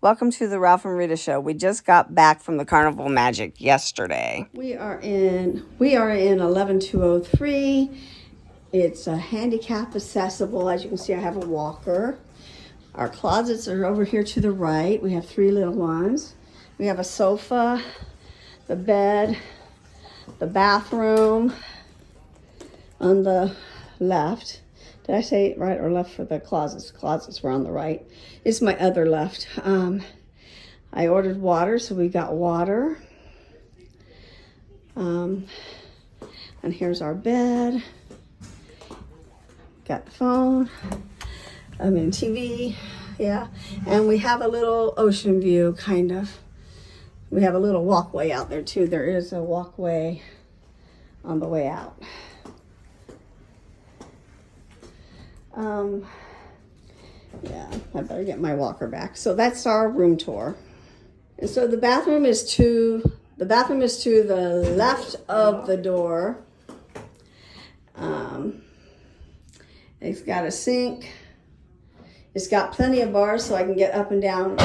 Welcome to the Ralph and Rita Show. We just got back from the Carnival Magic yesterday. We are in 11203. It's a handicap accessible. As you can see, I have a walker. Our closets are over here to the right. We have 3 little ones. We have a sofa, the bed, the bathroom on the left. Did I say right or left for the closets? Closets were on the right. It's my other left. I ordered water, so we got water. And here's our bed. Got the phone. TV. Yeah. And we have a little ocean view, kind of. We have a little walkway out there, too. There is a walkway on the way out. Yeah, I better get my walker back. So that's our room tour. And so the bathroom is to the left of the door. It's got a sink. It's got plenty of bars so I can get up and down.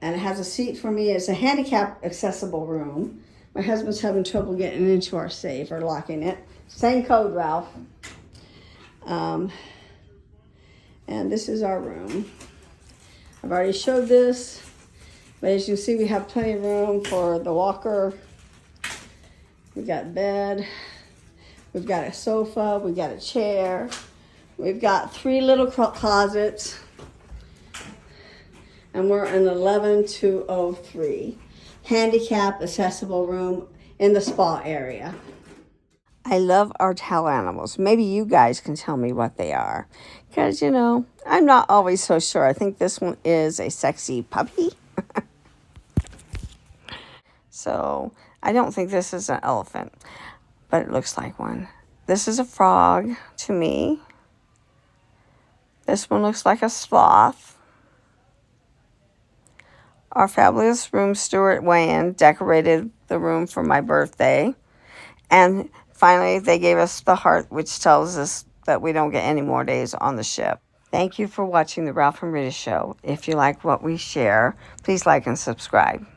And it has a seat for me. It's a handicap accessible room. My husband's having trouble getting into our safe or locking it. Same code, Ralph. And this is our room. I've already showed this, but as you see, we have plenty of room for the walker. We got bed. We've got a sofa. We've got a chair. We've got 3 little closets. And we're in 11203. Handicap accessible room in the spa area. I love our towel animals. Maybe you guys can tell me what they are. Because, I'm not always so sure. I think this one is a sexy puppy. So, I don't think this is an elephant, but it looks like one. This is a frog to me. This one looks like a sloth. Our fabulous room steward, Wayne, decorated the room for my birthday. And finally, they gave us the heart, which tells us that we don't get any more days on the ship. Thank you for watching the Ralph and Rita Show. If you like what we share, please like and subscribe.